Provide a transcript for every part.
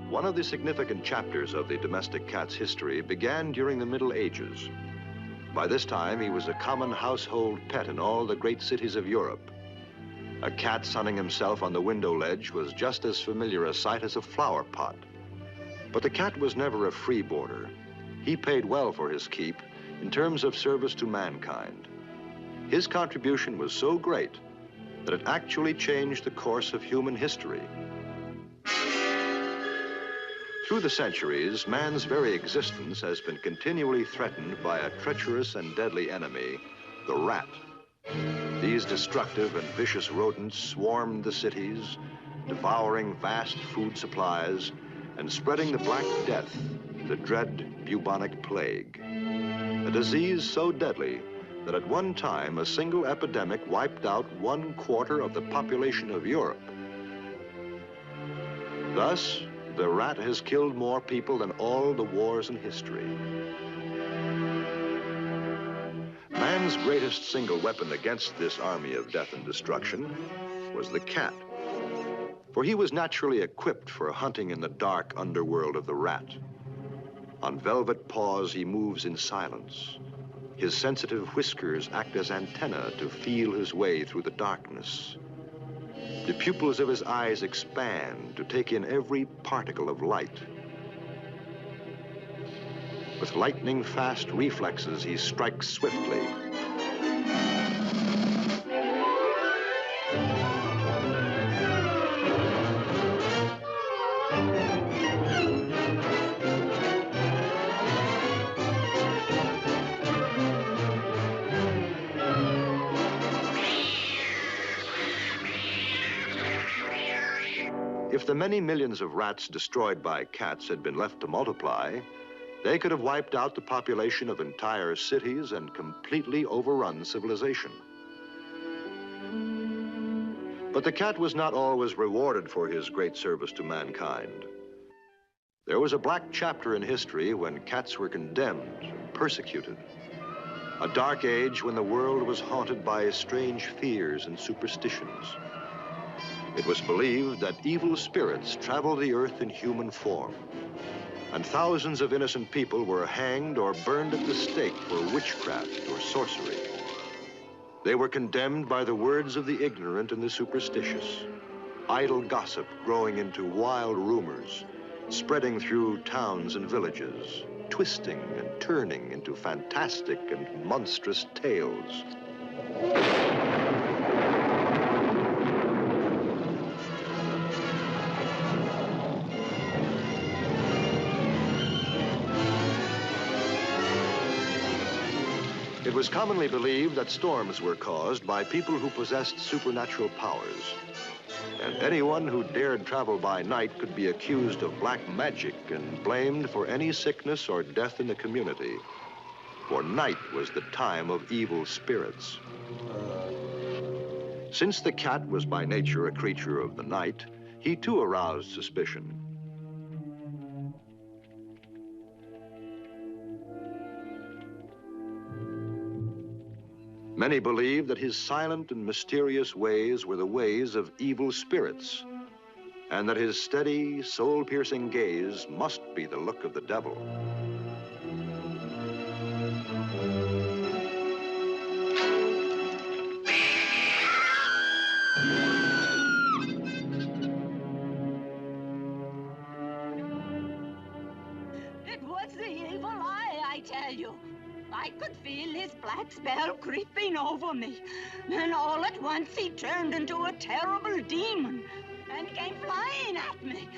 One of the significant chapters of the domestic cat's history began during the Middle Ages. By this time, he was a common household pet in all the great cities of Europe. A cat sunning himself on the window ledge was just as familiar a sight as a flower pot. But the cat was never a freeboarder. He paid well for his keep in terms of service to mankind. His contribution was so great that it actually changed the course of human history. Through the centuries, man's very existence has been continually threatened by a treacherous and deadly enemy, the rat. These destructive and vicious rodents swarmed the cities, devouring vast food supplies and spreading the Black Death, the dread bubonic plague. A disease so deadly that at one time a single epidemic wiped out 1/4 of the population of Europe. Thus, the rat has killed more people than all the wars in history. Man's greatest single weapon against this army of death and destruction was the cat. For he was naturally equipped for hunting in the dark underworld of the rat. On velvet paws, he moves in silence. His sensitive whiskers act as antennae to feel his way through the darkness. The pupils of his eyes expand to take in every particle of light. With lightning-fast reflexes, he strikes swiftly. If the many millions of rats destroyed by cats had been left to multiply, they could have wiped out the population of entire cities and completely overrun civilization. But the cat was not always rewarded for his great service to mankind. There was a black chapter in history when cats were condemned and persecuted. A dark age when the world was haunted by strange fears and superstitions. It was believed that evil spirits traveled the earth in human form, and thousands of innocent people were hanged or burned at the stake for witchcraft or sorcery. They were condemned by the words of the ignorant and the superstitious, idle gossip growing into wild rumors, spreading through towns and villages, twisting and turning into fantastic and monstrous tales. It was commonly believed that storms were caused by people who possessed supernatural powers, and anyone who dared travel by night could be accused of black magic and blamed for any sickness or death in the community, for night was the time of evil spirits. Since the cat was by nature a creature of the night, he too aroused suspicion. Many believed that his silent and mysterious ways were the ways of evil spirits, and that his steady, soul-piercing gaze must be the look of the devil. It was the evil eye, I tell you. I could feel his black spell creeping over me. Then all at once he turned into a terrible demon and came flying at me,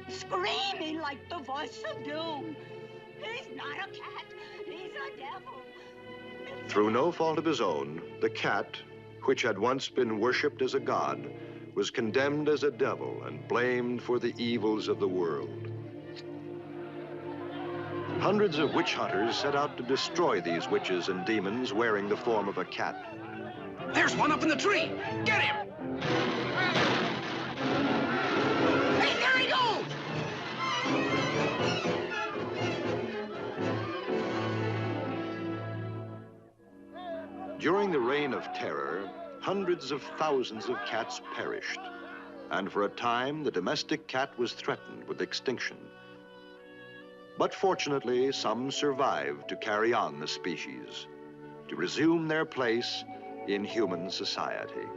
screaming like the voice of doom. He's not a cat, he's a devil. Through no fault of his own, the cat, which had once been worshipped as a god, was condemned as a devil and blamed for the evils of the world. Hundreds of witch hunters set out to destroy these witches and demons wearing the form of a cat. There's one up in the tree. Get him! Hey, there he goes! During the Reign of Terror, hundreds of thousands of cats perished. and for a time the domestic cat was threatened with extinction. But fortunately, some survived to carry on the species, to resume their place in human society.